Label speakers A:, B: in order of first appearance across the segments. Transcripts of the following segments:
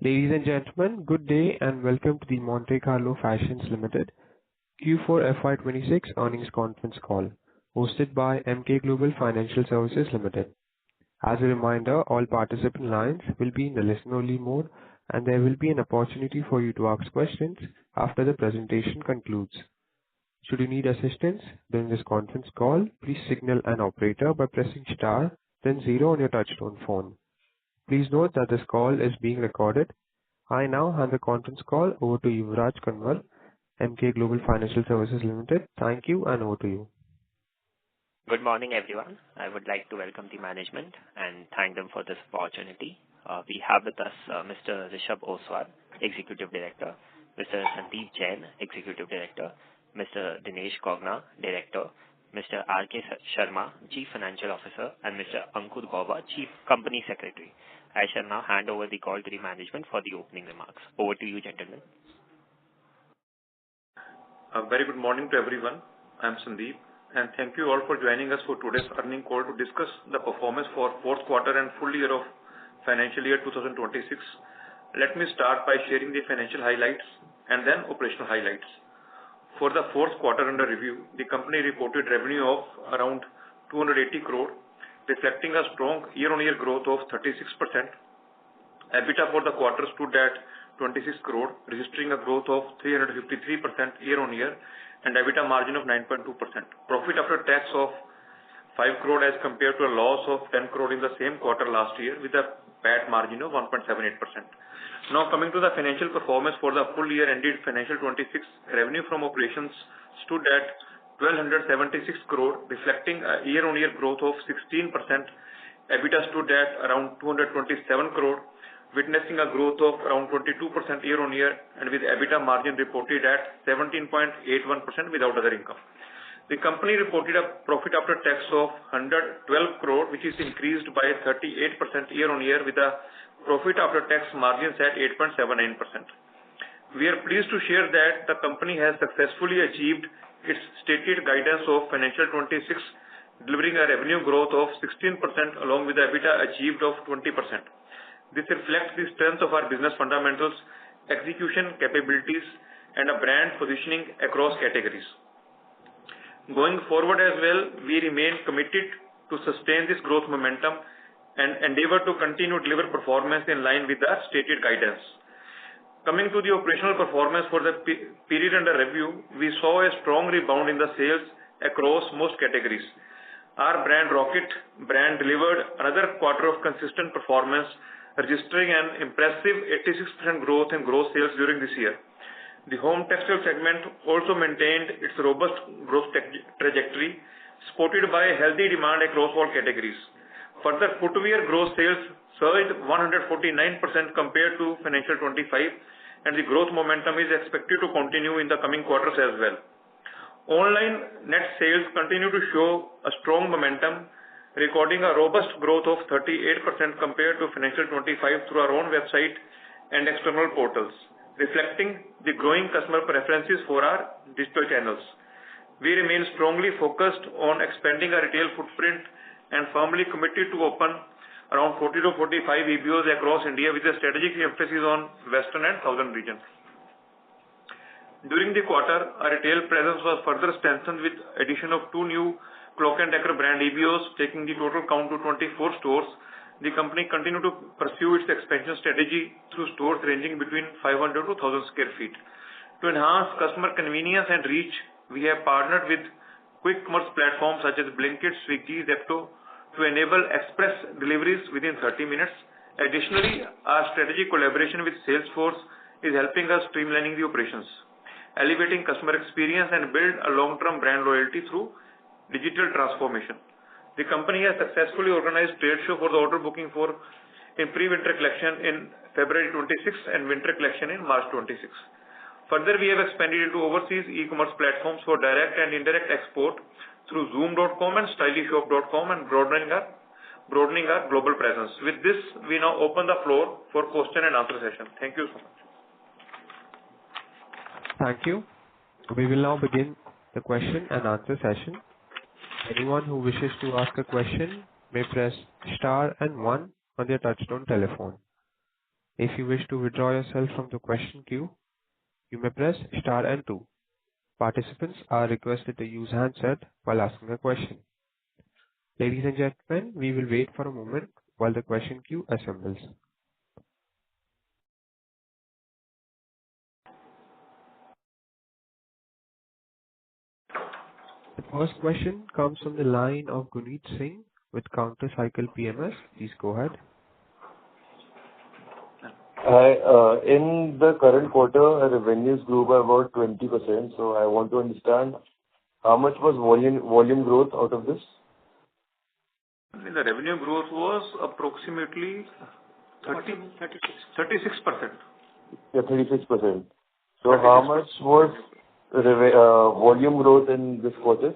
A: Ladies and gentlemen, good day and welcome to the Monte Carlo Fashions Limited Q4 FY26 earnings conference call, hosted by Emkay Global Financial Services Limited. As a reminder, all participant lines will be in the listen-only mode, and there will be an opportunity for you to ask questions after the presentation concludes. Should you need assistance during this conference call, please signal an operator by pressing star, then zero on your touchtone phone. Please note that this call is being recorded. I now hand the conference call over to Yuvraj Kanwar, Emkay Global Financial Services Limited. Thank you, and over to you.
B: Good morning, everyone. I would like to welcome the management and thank them for this opportunity. We have with us Mr. Rishabh Oswal, Executive Director, Mr. Sandeep Jain, Executive Director, Mr. Dinesh Kogna, Director, Mr. R.K. Sharma, Chief Financial Officer, and Mr. Ankur Gauba, Chief Company Secretary. I shall now hand over the call to the management for the opening remarks. Over to you, gentlemen.
C: A very good morning to everyone. I'm Sandeep, and thank you all for joining us for today's earnings call to discuss the performance for fourth quarter and full year of financial year 2026. Let me start by sharing the financial highlights and then operational highlights. For the fourth quarter under review, the company reported revenue of around 280 crore, reflecting a strong year-on-year growth of 36%. EBITDA for the quarter stood at 26 crore, registering a growth of 353% year-on-year, and EBITDA margin of 9.2%. Profit after tax of 5 crore as compared to a loss of 10 crore in the same quarter last year, with a PAT margin of 1.78%. Now coming to the financial performance for the full year ended financial 26, revenue from operations stood at 1,276 crore, reflecting a year-on-year growth of 16%. EBITDA stood at around 227 crore, witnessing a growth of around 22% year-on-year, and with EBITDA margin reported at 17.81% without other income. The company reported a profit after tax of 112 crore, which is increased by 38% year-on-year, with a profit after tax margins at 8.79%. We are pleased to share that the company has successfully achieved its stated guidance of financial 26, delivering a revenue growth of 16% along with EBITDA achieved of 20%. This reflects the strength of our business fundamentals, execution capabilities, and a brand positioning across categories. Going forward as well, we remain committed to sustain this growth momentum and endeavor to continue to deliver performance in line with the stated guidance. Coming to the operational performance for the period under review, we saw a strong rebound in the sales across most categories. Our brand Rocket brand delivered another quarter of consistent performance, registering an impressive 86% growth in gross sales during this year. The home textile segment also maintained its robust growth trajectory, supported by healthy demand across all categories. Further, footwear gross sales surged 149% compared to financial 25, and the growth momentum is expected to continue in the coming quarters as well. Online net sales continue to show a strong momentum, recording a robust growth of 38% compared to financial 25 through our own website and external portals, reflecting the growing customer preferences for our digital channels. We remain strongly focused on expanding our retail footprint and firmly committed to open around 40 to 45 EBOs across India with a strategic emphasis on western and southern regions. During the quarter, our retail presence was further strengthened with addition of 2 new Clock & Decker brand EBOs, taking the total count to 24 stores. The company continued to pursue its expansion strategy through stores ranging between 500 to 1,000 square feet. To enhance customer convenience and reach, we have partnered with quick commerce platforms such as Blinkit, Swiggy, Zepto to enable express deliveries within 30 minutes. Additionally, our strategic collaboration with Salesforce is helping us streamlining the operations, elevating customer experience, and build a long-term brand loyalty through digital transformation. The company has successfully organized trade show for the order booking for in pre-winter collection in February 26 and winter collection in March 26. Further, we have expanded into overseas e-commerce platforms for direct and indirect export through Zoom.com and StylishShop.com and broadening our global presence. With this, we now open the floor for question and answer session. Thank you so much.
A: Thank you. We will now begin the question and answer session. Anyone who wishes to ask a question may press star and one on their touchtone telephone. If you wish to withdraw yourself from the question queue, you may press star and two. Participants are requested to use handset while asking a question. Ladies and gentlemen, we will wait for a moment while the question queue assembles. The first question comes from the line of Guneet Singh with Counter Cycle PMS. Please go ahead.
D: Hi. In the current quarter, our revenues grew by about 20%. So I want to understand how much was volume growth out of this?
C: The revenue growth was approximately 36%.
D: Yeah, 36%. So how much was volume growth in this quarter?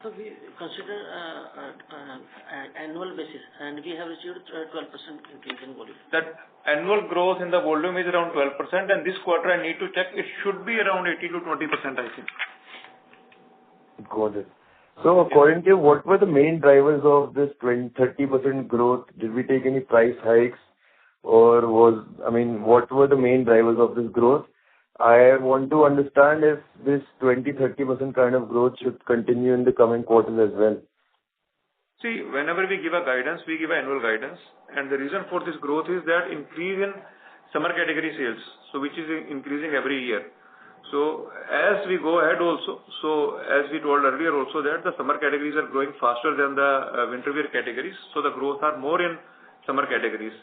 E: So we consider annual basis, and we have achieved 12% increase in volume.
C: That annual growth in the volume is around 12%, and this quarter I need to check, it should be around 18 to 20%, I think.
D: Got it. So according to you, what were the main drivers of this 30% growth? Did we take any price hikes, or what were the main drivers of this growth? I want to understand if this 20-30% kind of growth should continue in the coming quarters as well.
C: See, whenever we give a guidance, we give an annual guidance, and the reason for this growth is that increase in summer category sales, so which is increasing every year. So as we go ahead also, so as we told earlier also that the summer categories are growing faster than the winter wear categories, so the growth are more in summer categories.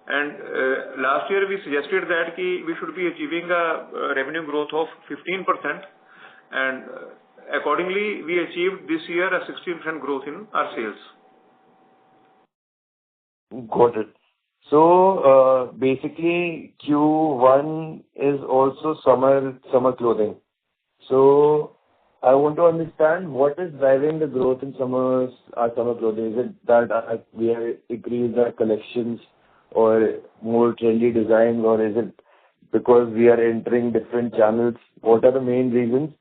C: And last year we suggested that we should be achieving a revenue growth of 15%, and accordingly we achieved this year a 16% growth in our sales.
D: Got it. So basically Q1 is also summer clothing. So I want to understand what is driving the growth in summer clothing. Is it that we have increased our collections or more trendy designs, or is it because we are entering different channels? What are the main reasons?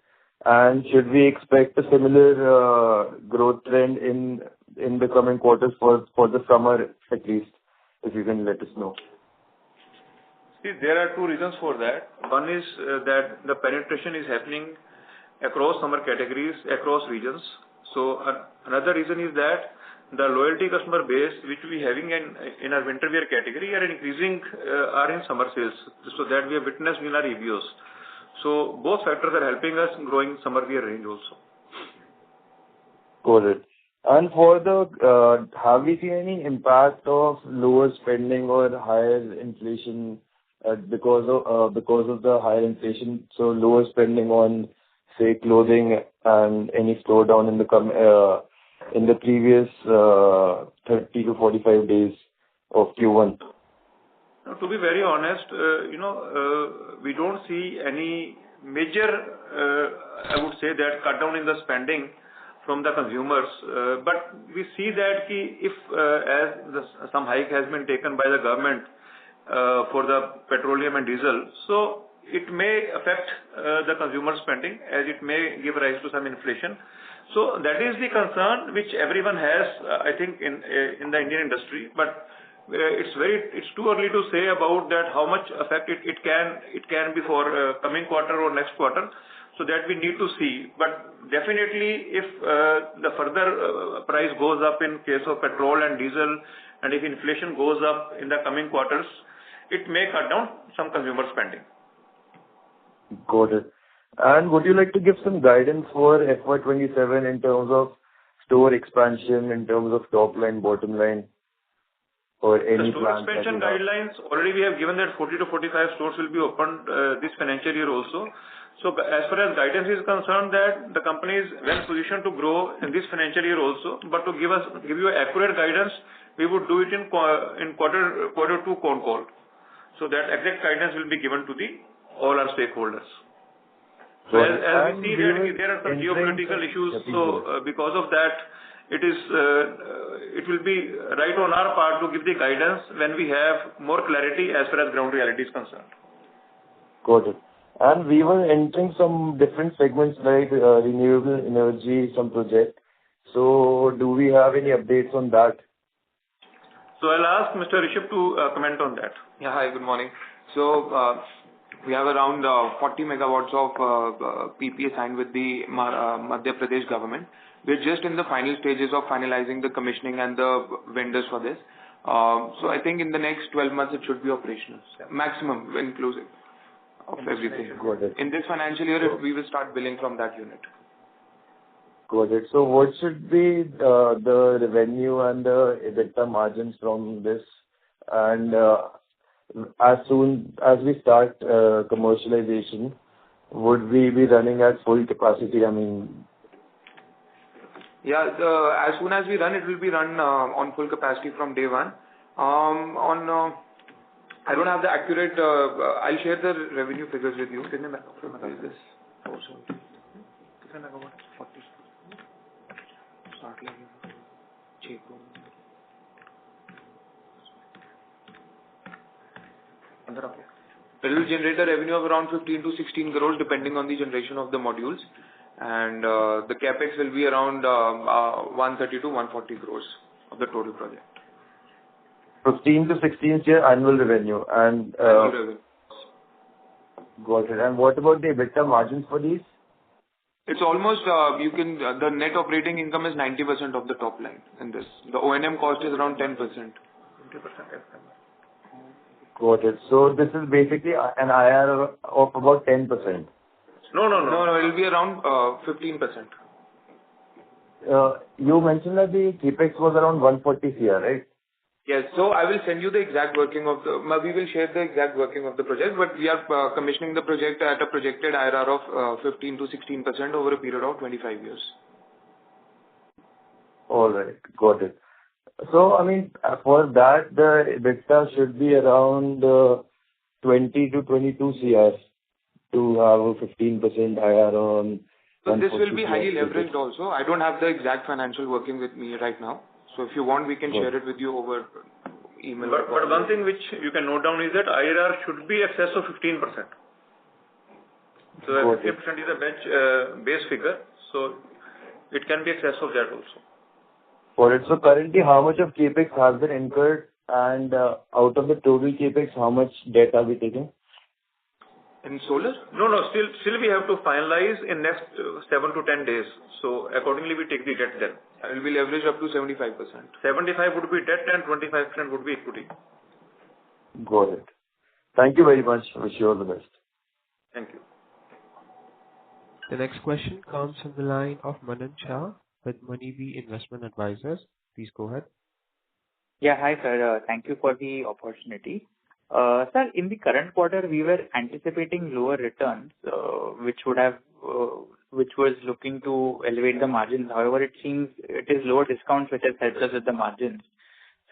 D: And should we expect a similar growth trend in the coming quarters for the summer at least? If you can let us know.
C: See, there are two reasons for that. One is that the penetration is happening across summer categories, across regions. So another reason is that the loyalty customer base which we having in our winter wear category are increasing are in summer sales. So that we have witnessed in our reviews. So both factors are helping us in growing summer wear range also.
D: Got it. And for the, have we seen any impact of lower spending or higher inflation because of the higher inflation? So lower spending on, say, clothing, and any slowdown in the previous 30 to 45 days of Q1?
C: Now, to be very honest, we don't see any major, I would say that cut down in the spending from the consumers, but we see that if some hike has been taken by the government for the petroleum and diesel, so it may affect the consumer spending as it may give rise to some inflation. So that is the concern which everyone has, I think, in the Indian industry. But it's too early to say about that how much effect it can be for coming quarter or next quarter. So that we need to see. But definitely, if the further price goes up in case of petrol and diesel, and if inflation goes up in the coming quarters, it may cut down some consumer spending.
D: Got it. And would you like to give some guidance for FY27 in terms of store expansion, in terms of top line, bottom line, or any
C: the store
D: plans?
C: Expansion guidelines, already we have given that 40 to 45 stores will be opened this financial year also. So as far as guidance is concerned, that the company is well positioned to grow in this financial year also. But to give you accurate guidance, we would do it in quarter two Concall. So that exact guidance will be given to all our stakeholders. So as we see that there are some geopolitical issues, so because of that, it will be right on our part to give the guidance when we have more clarity as far as ground reality is concerned.
D: Got it. And we were entering some different segments like renewable energy, some project. So do we have any updates on that?
C: So I'll ask Mr. Rishabh to comment on that.
F: Yeah, hi, good morning. So, we have around 40 megawatts of PPA signed with the Madhya Pradesh government. We're just in the final stages of finalizing the commissioning and the vendors for this. So I think in the next 12 months it should be operational, maximum inclusive of everything.
D: Got it.
F: In this financial year, we will start billing from that unit.
D: Got it. So what should be the revenue and the EBITDA margins from this? And as soon as we start commercialization, would we be running at full capacity? I mean,
F: Yeah, as soon as we run, it will be run on full capacity from day one. I don't have the accurate. I'll share the revenue figures with you. Is this also? It will generate a revenue of around 15 to 16 crores depending on the generation of the modules, and the capex will be around 130 to 140 crores of the total project.
D: 15 to 16 year annual revenue. And
F: Annual revenue.
D: got it. And what about the EBITDA margins for these?
F: It's almost the net operating income is 90% of the top line in this. The O&M cost is around 10%. 20%.
D: Got it. So this is basically an IRR of about 10%.
F: No, it will be around 15%.
D: You mentioned that the capex was around 140 CR, right?
F: Yes. So I will send you the exact working of we will share the exact working of the project, but we are commissioning the project at a projected IRR of 15 to 16% over a period of 25 years.
D: All right. Got it. So, I mean, for that, the EBITDA should be around 20 to 22 CR to have a 15% IRR on.
F: So this will be highly leveraged also. I don't have the exact financial working with me right now. So if you want, we can share it with you over email.
C: But one thing which you can note down is that IRR should be excess of 15%. So 15% is a base figure. So it can be excess of that also.
D: For it. So currently, how much of capex has been incurred, and out of the total capex, how much debt are we taking?
F: In solar?
C: No. Still we have to finalize in next 7 to 10 days. So accordingly, we take the debt then.
F: It will be leveraged up to 75%.
C: 75 would be debt and 25% would be equity.
D: Got it. Thank you very much. Wish you all the best.
C: Thank you.
A: The next question comes from the line of Manan Shah with Moneybee Investment Advisors. Please go ahead.
G: Yeah, hi sir. Thank you for the opportunity. Sir, in the current quarter, we were anticipating lower returns, which was looking to elevate the margins. However, it seems it is lower discounts which has helped us with the margins.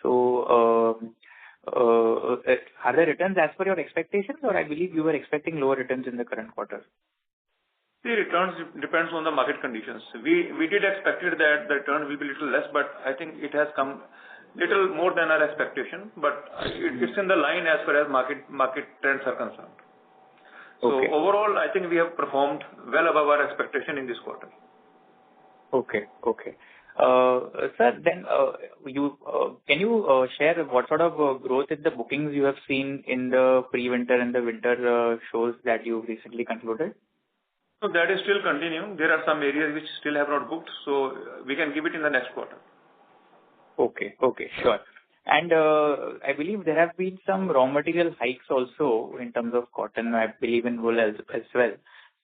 G: So, are the returns as per your expectations, or I believe you were expecting lower returns in the current quarter?
C: The returns depends on the market conditions. We did expected that the return will be little less, but I think it has come little more than our expectation. But it's in the line as far as market trends are concerned.
G: Okay.
C: So overall, I think we have performed well above our expectation in this quarter.
G: Okay. Sir, then can you share what sort of growth in the bookings you have seen in the pre-winter and the winter shows that you recently concluded?
C: So that is still continuing. There are some areas which still have not booked, so we can give it in the next quarter.
G: Okay, sure. And I believe there have been some raw material hikes also in terms of cotton, I believe in wool as well.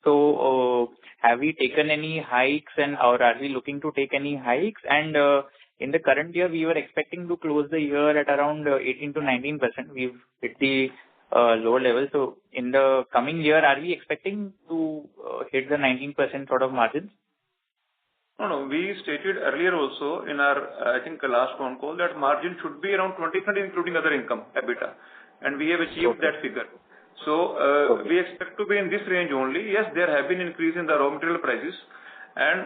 G: So have we taken any hikes, or are we looking to take any hikes? And in the current year, we were expecting to close the year at around 18 to 19%. We've hit the lower level. So in the coming year, are we expecting to hit the 19% sort of margins?
C: No. We stated earlier also in our, I think, last phone call that margin should be around 20%, including other income, EBITDA. And we have achieved that figure. So we expect to be in this range only. Yes, there have been increase in the raw material prices,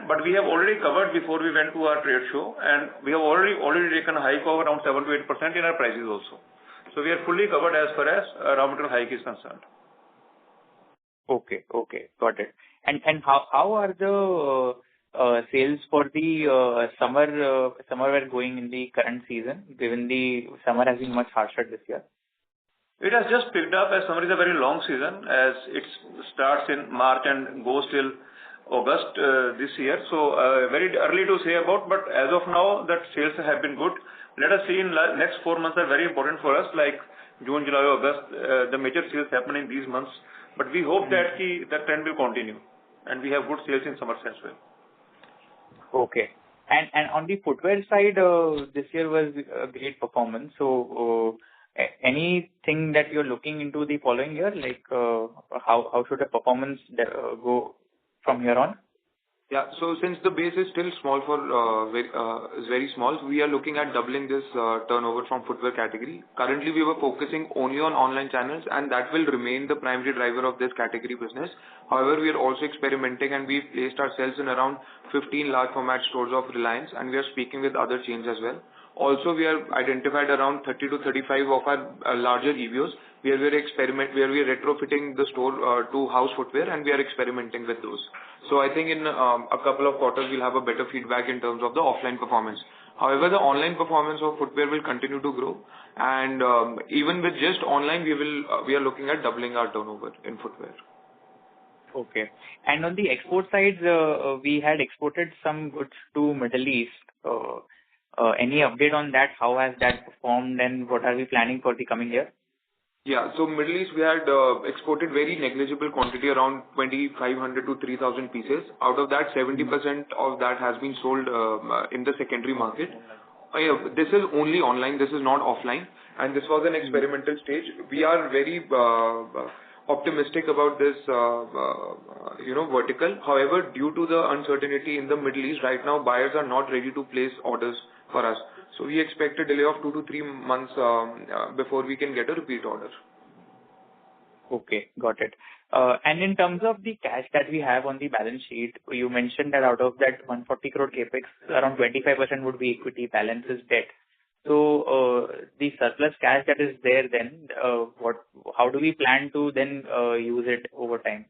C: but we have already covered before we went to our trade show, and we have already taken a hike of around 7 to 8% in our prices also. So we are fully covered as far as raw material hike is concerned.
G: Okay, got it. And how are the sales for the summer wear going in the current season, given the summer has been much harsher this year?
C: It has just picked up, as summer is a very long season, as it starts in March and goes till August this year. So very early to say about, but as of now, that sales have been good. Let us see, in next 4 months are very important for us, like June, July, August. The major sales happen in these months, but we hope that that trend will continue, and we have good sales in summers as well.
G: Okay. And on the footwear side, this year was a great performance. So, anything that you're looking into the following year, like how should the performance go from here on?
F: Yeah. So since the base is still small is very small, so we are looking at doubling this turnover from footwear category. Currently, we were focusing only on online channels, and that will remain the primary driver of this category business. However, we are also experimenting, and we've placed ourselves in around 15 large format stores of Reliance, and we are speaking with other chains as well. Also, we have identified around 30 to 35 of our larger EBOs, where we are retrofitting the store to house footwear, and we are experimenting with those. So I think in a couple of quarters, we'll have a better feedback in terms of the offline performance. However, the online performance of footwear will continue to grow, and even with just online, we are looking at doubling our turnover in footwear.
G: Okay. And on the export side, we had exported some goods to Middle East. Any update on that? How has that performed, and what are we planning for the coming year?
F: Yeah. So Middle East, we had exported very negligible quantity, around 2,500 to 3,000 pieces. Out of that, 70% of that has been sold in the secondary market. This is only online. This is not offline. And this was an experimental stage. We are very optimistic about this, vertical. However, due to the uncertainty in the Middle East right now, buyers are not ready to place orders for us. So we expect a delay of 2 to 3 months before we can get a repeat order.
G: Okay, got it. And in terms of the cash that we have on the balance sheet, you mentioned that out of that 140 crore capex, around 25% would be equity, balance is debt. So the surplus cash that is there, then how do we plan to then use it over time?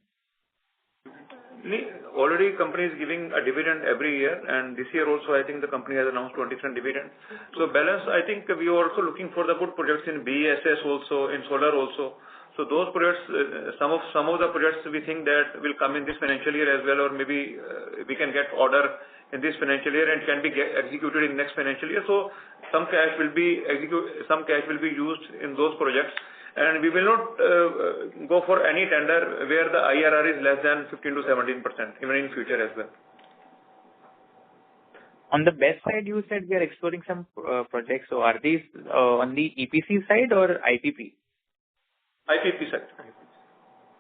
C: Already company is giving a dividend every year, and this year also I think the company has announced 20% dividend. So balance, I think we are also looking for the good projects in BESS also, in solar also. So those projects, some of the projects we think that will come in this financial year as well, or maybe we can get order in this financial year and can be executed in next financial year. So some cash will be used in those projects. And we will not go for any tender where the IRR is less than 15 to 17%, even in future as well.
G: On the BESS side, you said we are exploring some projects. So are these on the EPC side or IPP?
C: IPP side.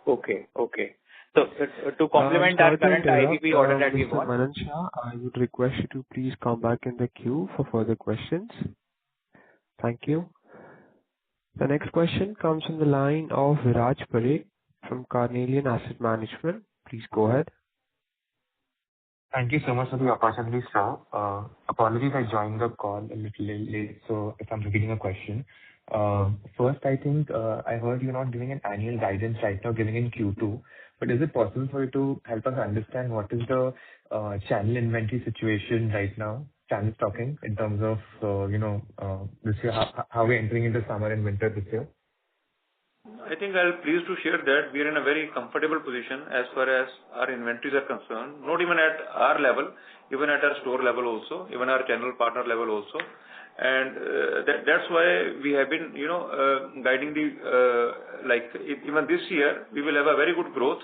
G: Okay. So to complement our current IPP order that we got.
A: Mr. Manan Shah, I would request you to please come back in the queue for further questions. Thank you. The next question comes from the line of Viraj Parekh from Carnelian Asset Management. Please go ahead.
H: Thank you so much for the opportunity, sir. Apologies, I joined the call a little late, so if I'm repeating a question. First, I think I heard you're not giving an annual guidance right now, giving in Q2. But is it possible for you to help us understand what is the channel inventory situation right now, channel stocking, in terms of this year, how we're entering into summer and winter this year?
C: I think I'm pleased to share that we are in a very comfortable position as far as our inventories are concerned, not even at our level, even at our store level also, even our channel partner level also. And that's why we have been, guiding even this year, we will have a very good growth.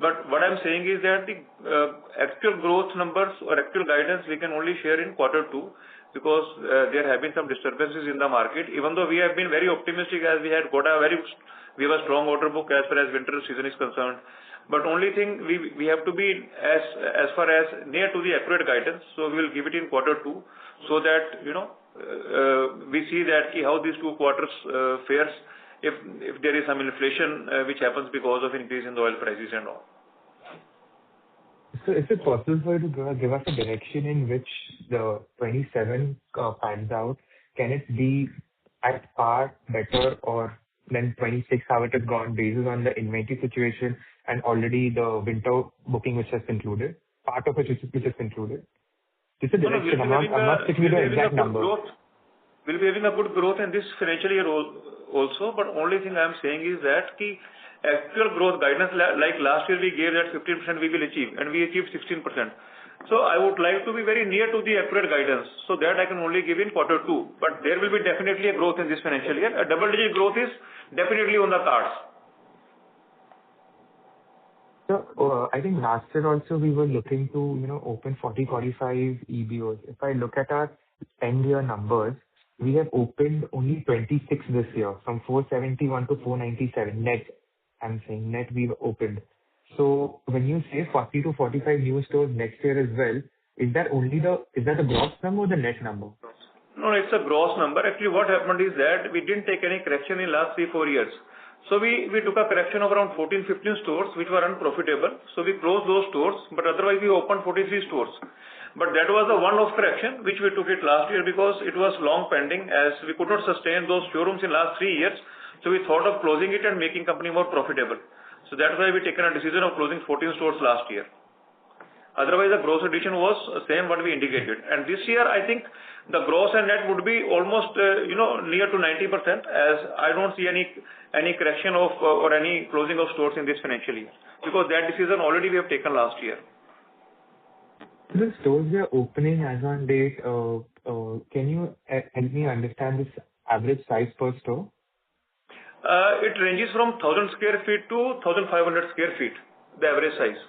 C: But what I'm saying is that the actual growth numbers or actual guidance we can only share in Q2, because there have been some disturbances in the market. Even though we have been very optimistic, as we have a strong order book as far as winter season is concerned. But only thing we have to be as far as near to the accurate guidance. So we will give it in Q2, so that we see that how these 2 quarters fares, if there is some inflation which happens because of increase in the oil prices and all.
H: So is it possible for you to give us a direction in which the 27 pans out? Can it be at par, better, or than 26, how it has gone based on the inventory situation and already the winter booking which has concluded? part of it which is included? Just a
C: No,
H: direction. I'm not sticking to the exact number.
C: We'll be having a good growth in this financial year also, but only thing I'm saying is that the actual growth guidance, like last year we gave that 15% we will achieve, and we achieved 16%. So I would like to be very near to the accurate guidance, so that I can only give in quarter 2. But there will be definitely a growth in this financial year. A double-digit growth is definitely on the cards.
H: So, I think last year also we were looking to, open 40, 45 EBOs. If I look at our 10-year numbers, we have opened only 26 this year, from 471 to 497 net. I'm saying net we've opened. So when you say 40 to 45 new stores next year as well, is that the gross number or the net number?
C: No, it's a gross number. Actually, what happened is that we didn't take any correction in last 3-4 years. So we took a correction of around 14-15 stores which were unprofitable. So we closed those stores, but otherwise we opened 43 stores. But that was a one-off correction which we took it last year because it was long pending, as we could not sustain those showrooms in last 3 years. So we thought of closing it and making company more profitable. So that's why we taken a decision of closing 14 stores last year. Otherwise, the gross addition was same what we indicated. And this year, I think the gross and net would be almost, near to 90%, as I don't see any correction of or any closing of stores in this financial year, because that decision already we have taken last year.
H: The stores we are opening as on date, can you help me understand this average size per store?
C: It ranges from 1,000 square feet to 1,500 square feet, the average size.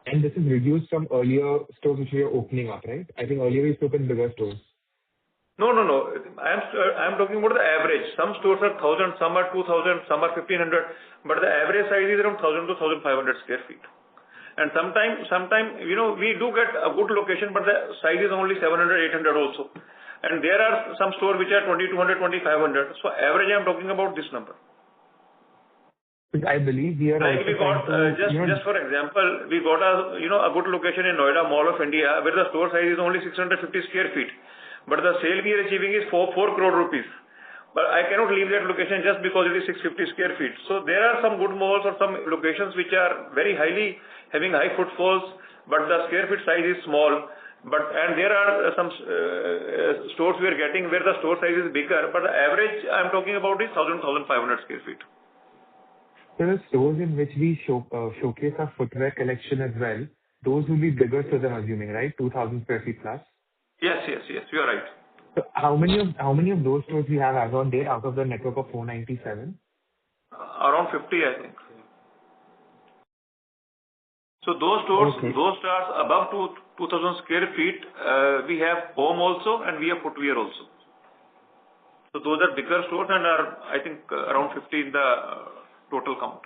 H: And this is reduced from earlier stores which we are opening up, right? I think earlier we used to open bigger stores.
C: No. I'm talking about the average. Some stores are 1,000, some are 2,000, some are 1,500, but the average size is around 1,000 to 1,500 square feet. And sometime, we do get a good location, but the size is only 700, 800 also. And there are some stores which are 2,200, 2,500. So average, I'm talking about this number.
H: I believe we are
C: like we got just for example, we got a good location in Noida Mall of India where the store size is only 650 square feet, but the sale we are achieving is 4 crore rupees. But I cannot leave that location just because it is 650 square feet. So there are some good malls or some locations which are very having high footfalls, but the square feet size is small. And there are some stores we are getting where the store size is bigger, but the average I'm talking about is 1,000, 1,500 square feet.
H: There are stores in which we showcase our footwear collection as well. Those will be bigger stores, I'm assuming, right? 2,000 square feet plus.
C: Yes, you are right.
H: So how many of those stores we have as on date out of the network of 497?
C: Around 50, I think. So those stores, those stores above 2,000 square feet, we have home also and we have footwear also. So those are bigger stores and are, I think, around 50 in the total count.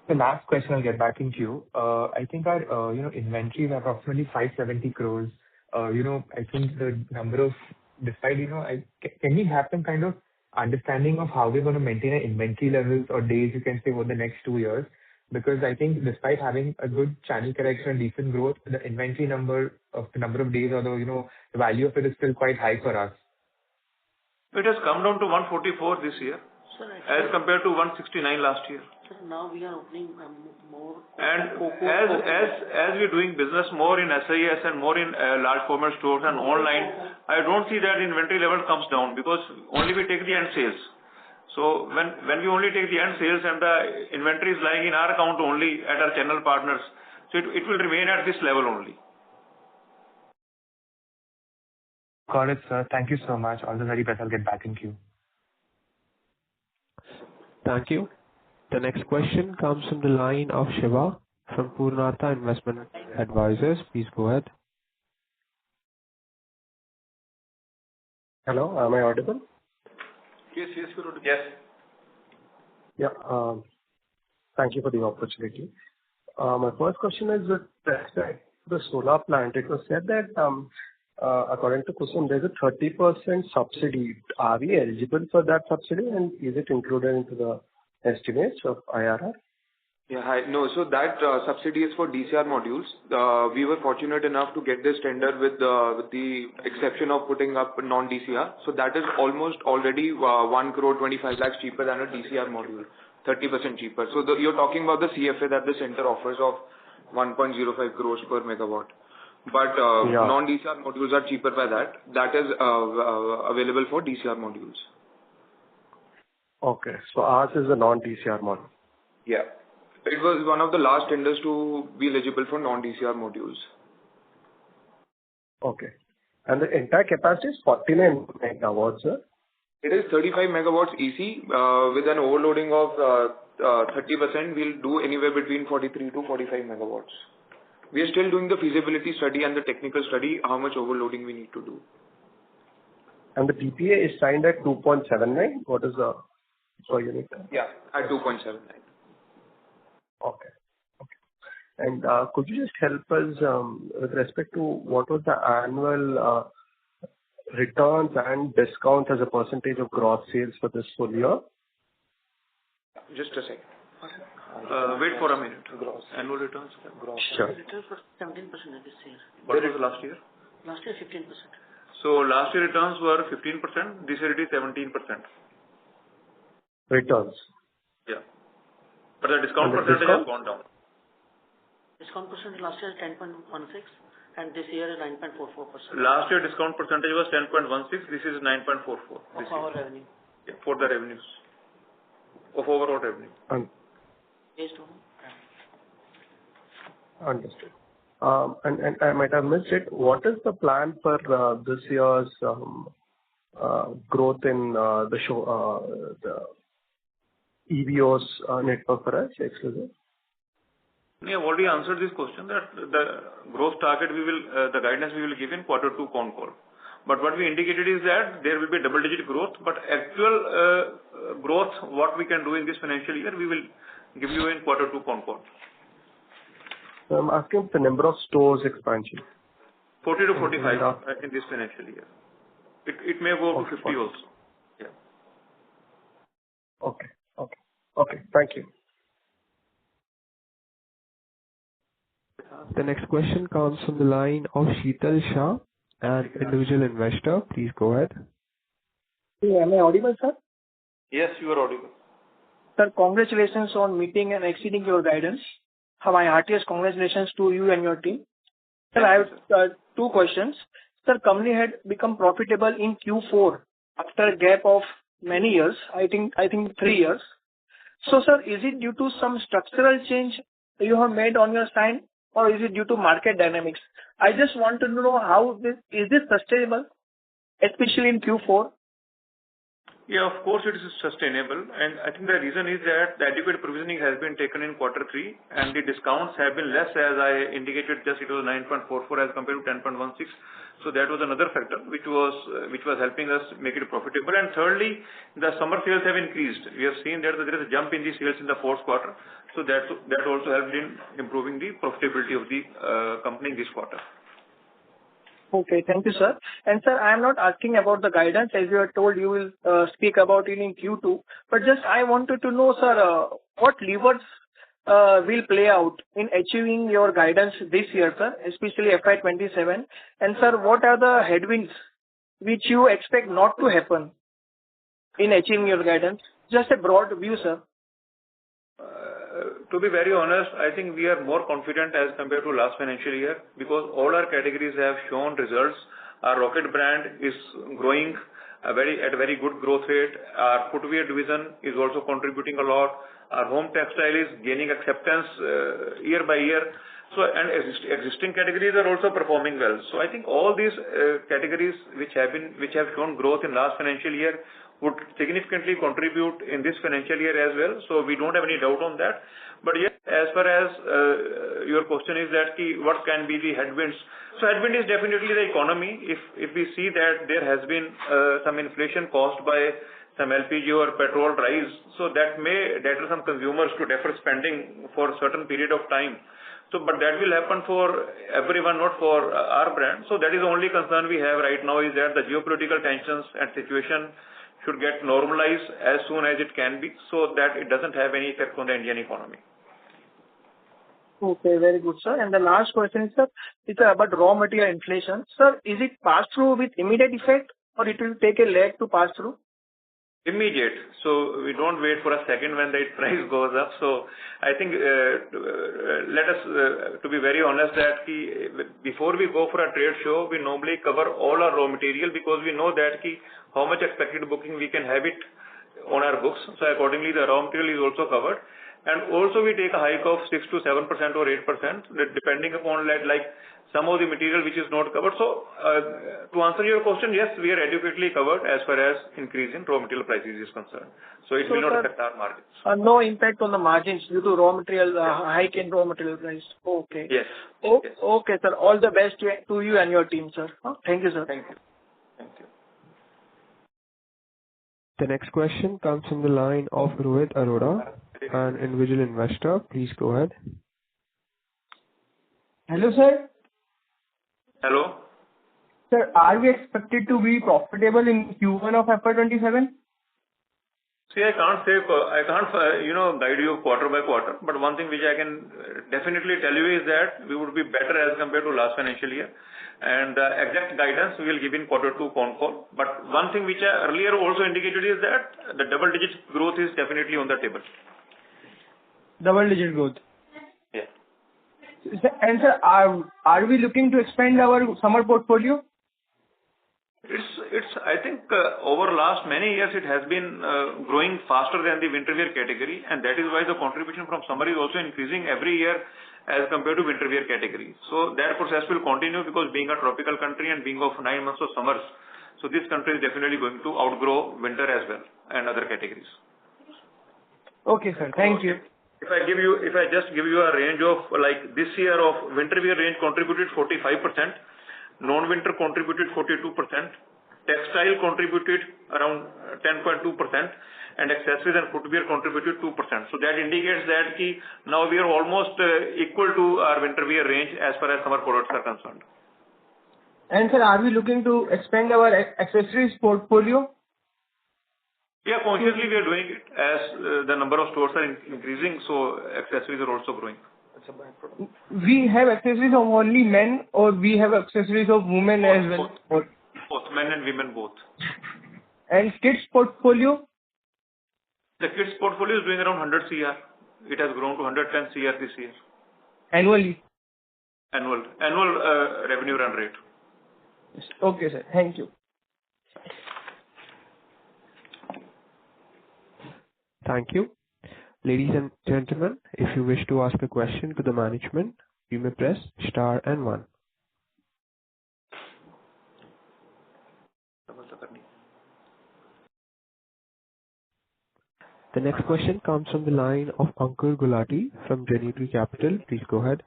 H: The last question, I'll get back into you. I think our inventory is approximately 570 crores. I think the number of, despite, can we have some kind of understanding of how we're going to maintain our inventory levels or days, you can say, over the next 2 years? Because I think despite having a good channel correction and decent growth, the inventory number of days or the value of it is still quite high for us.
C: It has come down to 144 this year, as compared to 169 last year.
E: Sir, now we are opening more.
C: And as we're doing business more in SIS and more in large format stores and online, I don't see that inventory level comes down because only we take the end sales. So when we only take the end sales and the inventory is lying in our account only at our channel partners, so it will remain at this level only.
H: Got it, sir. Thank you so much. All the very best. I'll get back into you.
A: Thank you. The next question comes from the line of Shiva from Purnartha Investment Advisors. Please go ahead.
I: Hello, am I audible?
C: Yes, you're audible.
I: Yes. Yeah. Thank you for the opportunity. My first question is with respect to the solar plant. It was said that according to Kusum, there's a 30% subsidy. Are we eligible for that subsidy, and is it included into the estimates of IRR?
F: Yeah, hi. No, so that subsidy is for DCR modules. We were fortunate enough to get this tender with the exception of putting up non-DCR. So that is almost already 1 crore 25 lakhs cheaper than a DCR module, 30% cheaper. So you're talking about the CFA that the center offers of 1.05 crores per megawatt. But
I: Yeah.
F: non-DCR modules are cheaper by that. That is available for DCR modules.
I: Okay. So ours is a non-DCR model.
F: Yeah. It was one of the last tenders to be eligible for non-DCR modules.
I: Okay. And the entire capacity is 49 megawatts, sir?
F: It is 35 megawatts EC with an overloading of 30%. We'll do anywhere between 43 to 45 megawatts. We are still doing the feasibility study and the technical study, how much overloading we need to do.
I: And the PPA is signed at 2.79. What is the per unit?
F: Yeah, at 2.79.
I: Okay. And could you just help us with respect to what was the annual returns and discounts as a percentage of gross sales for this full year?
F: Just a second.
C: Wait for a minute.
F: Gross.
C: Annual returns.
F: Gross.
I: Sure.
E: Returns were 17% this year.
C: What was last year?
E: Last year, 15%.
C: So last year returns were 15%. This year it is 17%.
I: Returns.
C: Yeah. But the discount
I: And the
C: percentage
I: discount?
C: has gone down.
E: Discount percent last year is 10.16 and this year is 9.44%.
C: Last year discount percentage was 10.16. This is 9.44.
E: Of our revenue.
C: Yeah, for the revenues. Of overall revenue.
E: Based on.
I: Understood. And I might have missed it. What is the plan for this year's growth in the EVO's network for us, exclusive?
C: We have already answered this question that the growth target the guidance we will give in quarter 2 Concall. But what we indicated is that there will be double-digit growth, but actual growth, what we can do in this financial year, we will give you in quarter 2 Concall.
I: So I'm asking the number of stores expansion.
C: 40 to 45 in this financial year. It may go up to 50
I: Okay.
C: also. Yeah.
I: Okay. Thank you.
A: The next question comes from the line of Sheetal Shah, an individual investor. Please go ahead.
J: Yeah, am I audible, sir?
C: Yes, you are audible.
J: Sir, congratulations on meeting and exceeding your guidance. My heartiest congratulations to you and your team. Sir, I have two questions. Sir, company had become profitable in Q4 after a gap of many years, I think 3 years. So, sir, is it due to some structural change you have made on your side, or is it due to market dynamics? I just want to know how is this sustainable, especially in Q4?
C: Yeah, of course it is sustainable, and I think the reason is that the adequate provisioning has been taken in quarter 3, and the discounts have been less, as I indicated, just it was 9.44 as compared to 10.16. So that was another factor which was helping us make it profitable. And thirdly, the summer sales have increased. We have seen that there is a jump in the sales in the fourth quarter, so that also helped in improving the profitability of the company in this quarter.
J: Okay, thank you, sir. And sir, I am not asking about the guidance, as you are told you will speak about it in Q2. But just I wanted to know, sir, what levers will play out in achieving your guidance this year, sir, especially FY27? And sir, what are the headwinds which you expect not to happen in achieving your guidance? Just a broad view, sir.
C: To be very honest, I think we are more confident as compared to last financial year because all our categories have shown results. Our Rocket brand is growing at a very good growth rate. Our footwear division is also contributing a lot. Our home textile is gaining acceptance year by year. So, and existing categories are also performing well. So I think all these categories which have shown growth in last financial year would significantly contribute in this financial year as well. So we don't have any doubt on that. But yes, as far as your question is that what can be the headwinds? So headwind is definitely the economy. If we see that there has been some inflation caused by some LPG or petrol rise, so that may deter some consumers to defer spending for a certain period of time. So, but that will happen for everyone, not for our brand. So that is the only concern we have right now is that the geopolitical tensions and situation should get normalized as soon as it can be so that it doesn't have any effect on the Indian economy.
J: Okay, very good, sir. And the last question is, sir, it's about raw material inflation. Sir, is it passed through with immediate effect or it will take a lag to pass through?
C: immediate. So we don't wait for a second when the price goes up. So I think let us to be very honest that before we go for a trade show, we normally cover all our raw material because we know that how much expected booking we can have it on our books. So accordingly, the raw material is also covered. And also we take a hike of 6 to 7% or 8%, depending upon like some of the material which is not covered. So to answer your question, yes, we are adequately covered as far as increase in raw material prices is concerned. So it will not affect our margins.
J: No impact on the margins due to raw material hike in raw material price. Okay.
C: Yes.
J: Yes. Okay, sir. All the best to you and your team, sir. Thank you, sir.
C: Thank you. Thank you.
A: The next question comes from the line of Rohit Arora, an individual investor. Please go ahead.
K: Hello, sir.
C: Hello.
K: Sir, are we expected to be profitable in Q1 of FY27?
C: See, I can't guide you quarter by quarter, but one thing which I can definitely tell you is that we would be better as compared to last financial year. And the exact guidance we will give in quarter 2 Concall. But one thing which I earlier also indicated is that the double-digit growth is definitely on the table.
K: Double-digit growth.
C: Yeah.
K: And sir, are we looking to expand our summer portfolio?
C: I think over last many years it has been growing faster than the winter wear category, and that is why the contribution from summer is also increasing every year as compared to winter wear category. So that process will continue because being a tropical country and being of 9 months of summers, so this country is definitely going to outgrow winter as well and other categories.
K: Okay, sir. Thank you.
C: If I just give you a range of like this year of winter wear range contributed 45%, non-winter contributed 42%, textile contributed around 10.2%, and accessories and footwear contributed 2%. So that indicates that now we are almost equal to our winter wear range as far as summer products are concerned.
K: And sir, are we looking to expand our accessories portfolio?
C: Yeah, consciously we are doing it as the number of stores are increasing, so accessories are also growing.
K: We have accessories of only men, or we have accessories of women as well?
C: Both men and women both.
K: And kids portfolio?
C: The kids portfolio is doing around 100 CR. It has grown to 110 CR this year.
K: Annually?
C: Annual revenue run rate.
K: Okay, sir. Thank you.
A: Thank you. Ladies and gentlemen, if you wish to ask a question to the management, you may press star and 1. The next question comes from the line of Ankur Gulati from Genitri Capital. Please go ahead.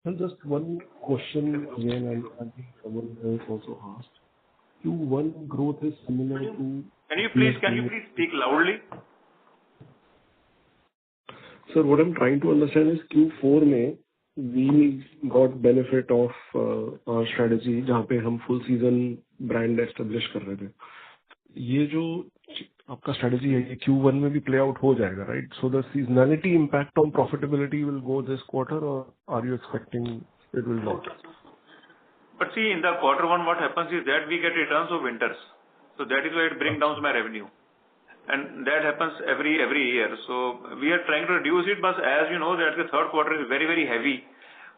L: Well, just one question again, and I think someone else also asked. Q1 growth is similar to...
C: Can you please speak loudly?
L: Sir, what I'm trying to understand is Q4 में we got benefit of our strategy जहाँ पे हम full season brand establish कर रहे थे. ये जो आपका strategy है ये Q1 में भी play out हो जाएगा, right? So the seasonality impact on profitability will go this quarter, or are you expecting it will not?
C: But see, in the quarter 1, what happens is that we get returns of winters. So that is why it brings down my revenue. And that happens every year. So we are trying to reduce it, but as you know that the third quarter is very, very heavy.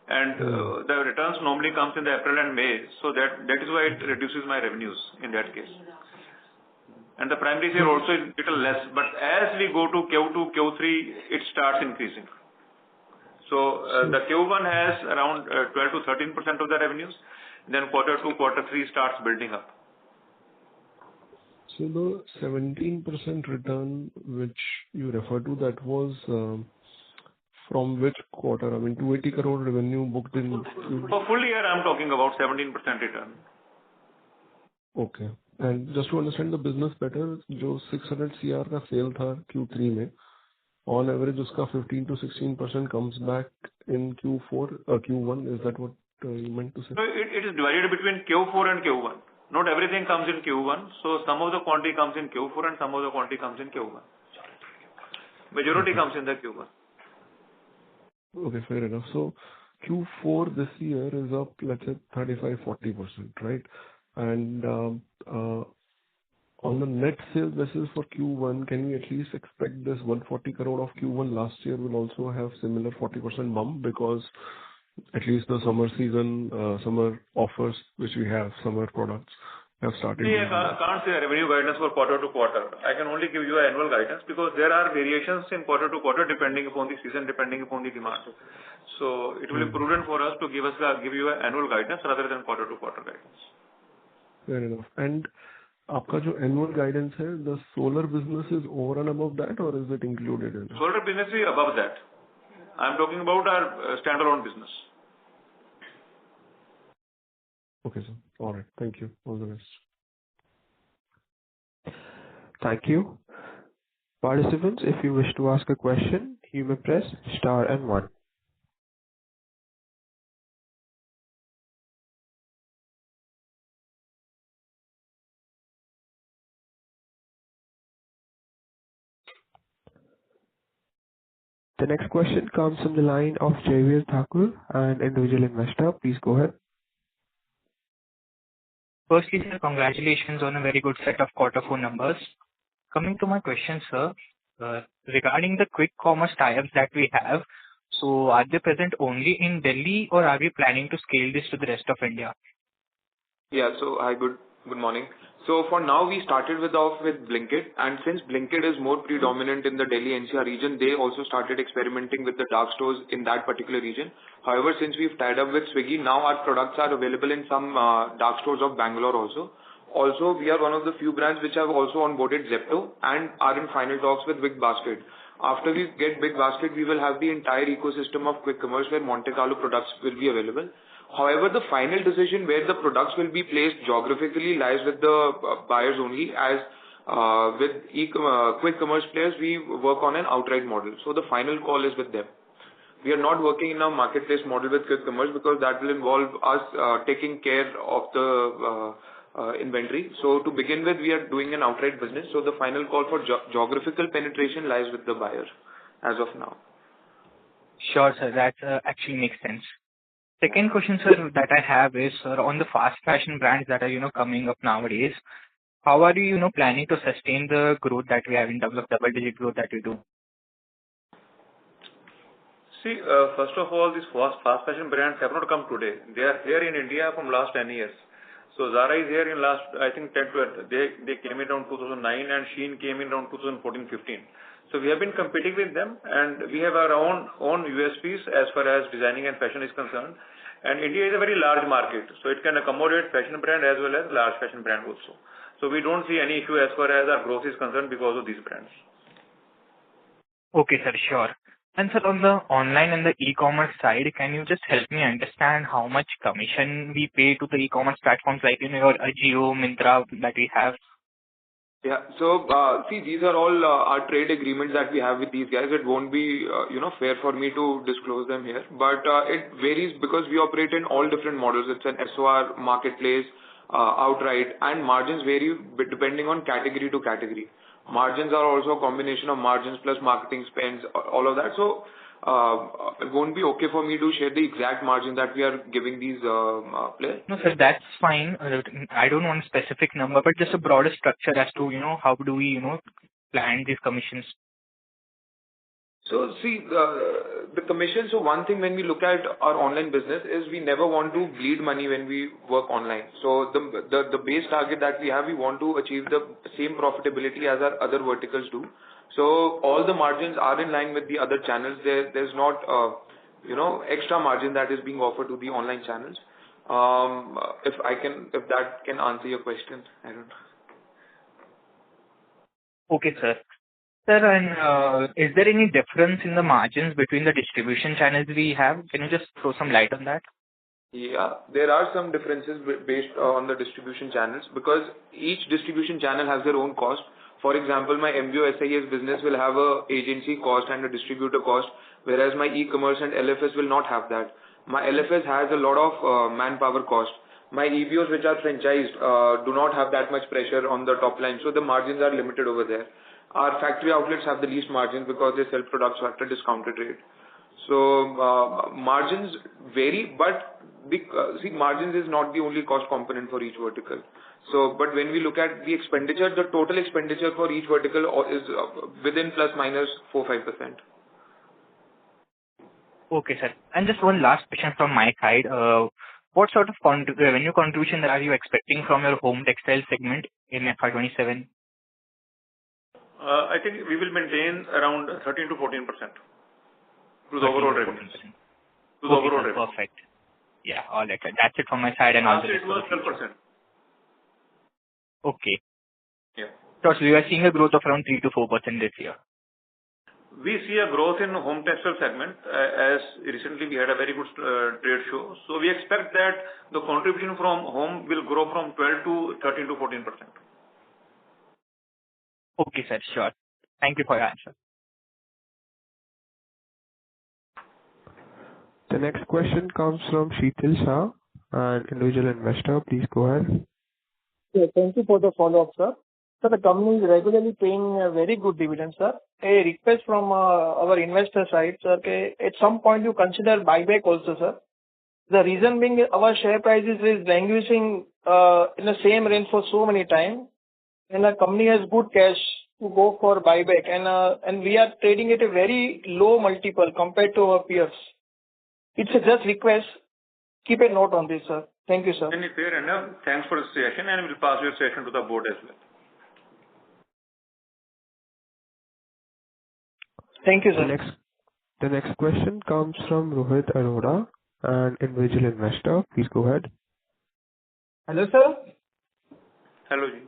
C: And the returns normally comes in the April and May. So that is why it reduces my revenues in that case. And the primary sale also is a little less. But as we go to Q2, Q3, it starts increasing. So the Q1 has around 12 to 13% of the revenues. Then quarter 2, quarter 3 starts building up.
L: So the 17% return which you refer to, that was from which quarter? I mean, 280 crore revenue booked in...
C: For full year, I'm talking about 17% return.
L: Okay. And just to understand the business better, जो 600 CR का sale था Q3 में, on average उसका 15 to 16% comes back in Q1. Is that what you meant to say?
C: So it is divided between Q4 and Q1. Not everything comes in Q1. So some of the quantity comes in Q4 and some of the quantity comes in Q1. Majority comes in the Q1.
L: Okay, fair enough. So Q4 this year is up, let's say 35-40%, right? And On the net sales basis for Q1, can we at least expect this 140 crore of Q1 last year will also have similar 40% bump? Because at least the summer season, summer offers which we have, summer products have started.
C: See, I can't say revenue guidance for quarter to quarter. I can only give you an annual guidance because there are variations in quarter to quarter depending upon the season, depending upon the demand. So it will be prudent for us to give you an annual guidance rather than quarter to quarter guidance.
L: Fair enough. And आपका जो annual guidance है, the solar business is over and above that, or is it included in it?
C: Solar business is above that. I'm talking about our standalone business.
L: Okay, sir. All right. Thank you. All the best.
A: Thank you. Participants, if you wish to ask a question, you may press star and one. The next question comes from the line of Javier Thakur, an individual investor. Please go ahead.
G: Firstly, sir, congratulations on a very good set of quarter four numbers. Coming to my question, sir, regarding the quick commerce tie-ups that we have, so are they present only in Delhi or are we planning to scale this to the rest of India?
F: Yeah. So hi, good morning. So for now, we started with Blinkit, and since Blinkit is more predominant in the Delhi NCR region, they also started experimenting with the dark stores in that particular region. However, since we've tied up with Swiggy, now our products are available in some dark stores of Bangalore also. Also, we are one of the few brands which have also onboarded Zepto and are in final talks with Big Basket. After we get Big Basket, we will have the entire ecosystem of quick commerce where Monte Carlo products will be available. However, the final decision where the products will be placed geographically lies with the buyers only, as with quick commerce players, we work on an outright model. So the final call is with them. We are not working in a marketplace model with quick commerce because that will involve us taking care of the inventory. So to begin with, we are doing an outright business. So the final call for geographical penetration lies with the buyer as of now.
G: Sure, sir. That actually makes sense. Second question, sir, that I have is, sir, on the fast fashion brands that are, coming up nowadays, how are you, planning to sustain the growth that we have in terms of double-digit growth that we do?
C: See, first of all, these fast fashion brands have not come today. They are here in India from last 10 years. So Zara is here in last, I think, 10 to 12. They came in around 2009 and Shein came in around 2014-15. So we have been competing with them, and we have our own USPs as far as designing and fashion is concerned. And India is a very large market, so it can accommodate fashion brand as well as large fashion brand also. So we don't see any issue as far as our growth is concerned because of these brands.
G: Okay, sir, sure. And sir, on the online and the e-commerce side, can you just help me understand how much commission we pay to the e-commerce platforms like, your Ajio, Myntra that we have?
F: Yeah. So, see, these are all our trade agreements that we have with these guys. It won't be, fair for me to disclose them here. But it varies because we operate in all different models. It's an SOR, marketplace, outright, and margins vary depending on category to category. Margins are also a combination of margins plus marketing spends, all of that. So, it won't be okay for me to share the exact margin that we are giving these players.
G: No, sir, that's fine. I don't want a specific number, but just a broader structure as to, how do we, plan these commissions?
F: So see, the commission, so one thing when we look at our online business is we never want to bleed money when we work online. So the base target that we have, we want to achieve the same profitability as our other verticals do. So all the margins are in line with the other channels. There's not, extra margin that is being offered to the online channels. If that can answer your question, I don't know.
G: Okay, sir. Sir, and is there any difference in the margins between the distribution channels we have? Can you just throw some light on that?
F: Yeah, there are some differences based on the distribution channels because each distribution channel has their own cost. For example, my MBO SIS business will have a agency cost and a distributor cost, whereas my e-commerce and LFS will not have that. My LFS has a lot of manpower cost. My EBOs, which are franchised, do not have that much pressure on the top line, so the margins are limited over there. Our factory outlets have the least margins because they sell products at a discounted rate. So margins vary, but margins is not the only cost component for each vertical. So, but when we look at the expenditure, the total expenditure for each vertical is within plus minus 4-5%.
G: Okay, sir. And just one last question from my side. What sort of revenue contribution are you expecting from your home textile segment in FY27?
C: I think we will maintain around 13 to 14% to the overall revenues. To the overall revenue.
G: Perfect. Yeah, all right. That's it from my side and all the rest.
C: It was 12%.
G: Okay.
C: Yeah.
G: So you are seeing a growth of around 3 to 4% this year.
C: We see a growth in home textile segment as recently we had a very good trade show. So we expect that the contribution from home will grow from 12 to 13 to 14%.
G: Okay, sir. Sure. Thank you for your answer.
A: The next question comes from Sheetal Shah, an individual investor. Please go ahead.
J: Yeah, thank you for the follow-up, sir. So the company is regularly paying a very good dividend, sir. A request from our investor side, sir, at some point you consider buyback also, sir. The reason being our share prices is languishing in the same range for so many time, and the company has good cash to go for buyback, and we are trading at a very low multiple compared to our peers. It's a just request. Keep a note on this, sir. Thank you, sir.
C: Fair enough. Thanks for the suggestion, and we'll pass your suggestion to the board as well.
J: Thank you, sir.
A: The next question comes from Rohit Arora, an individual investor. Please go ahead.
K: Hello, sir.
C: Hello, Ji.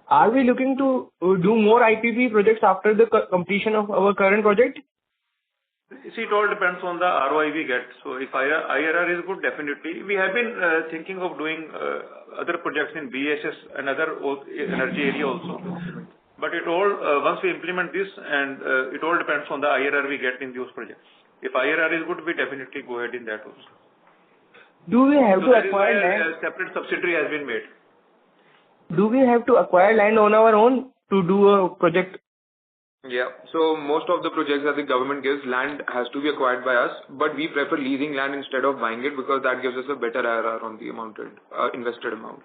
K: Are we looking to do more IPP projects after the completion of our current project?
C: See, it all depends on the ROI we get. So if IRR is good, definitely. We have been thinking of doing other projects in BSS and other energy area also. But it all, once we implement this, and it all depends on the IRR we get in those projects. If IRR is good, we definitely go ahead in that also.
K: Do we have to acquire land?
C: A separate subsidiary has been made.
K: Do we have to acquire land on our own to do a project?
F: Yeah. So most of the projects that the government gives, land has to be acquired by us, but we prefer leasing land instead of buying it because that gives us a better IRR on the invested amount.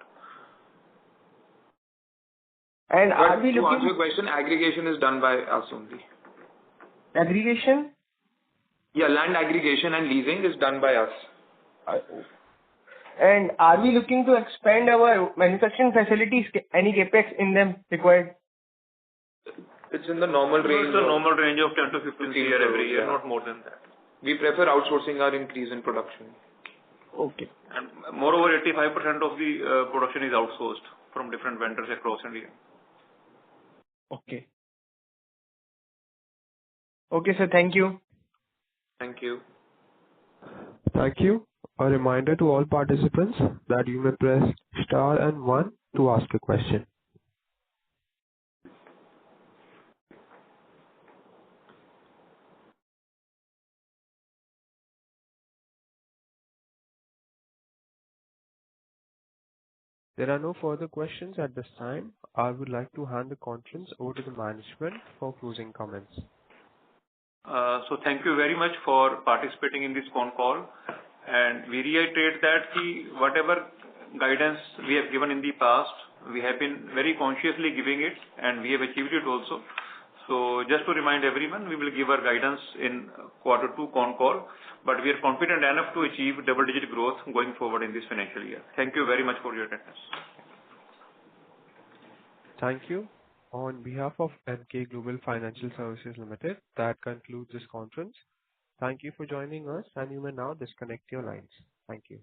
K: And are
F: But
K: we
F: to
K: looking...
F: answer your question, aggregation is done by us only.
K: Aggregation?
F: Yeah, land aggregation and leasing is done by us.
K: And are we looking to expand our manufacturing facilities? Any capex in them required?
F: It's in the normal range.
C: It's the normal range of 10 to 15 CR every year, not more than that.
F: We prefer outsourcing our increase in production.
K: Okay.
C: And moreover, 85% of the production is outsourced from different vendors across India.
K: Okay. Okay, sir. Thank you.
F: Thank you.
A: Thank you. A reminder to all participants that you may press star and 1 to ask a question. There are no further questions at this time. I would like to hand the conference over to the management for closing comments.
C: So thank you very much for participating in this phone call. And we reiterate that whatever guidance we have given in the past, we have been very consciously giving it, and we have achieved it also. So just to remind everyone, we will give our guidance in Q2 Concall, but we are confident enough to achieve double-digit growth going forward in this financial year. Thank you very much for your attendance.
A: Thank you. On behalf of MK Global Financial Services Limited, that concludes this conference. Thank you for joining us, and you may now disconnect your lines. Thank you.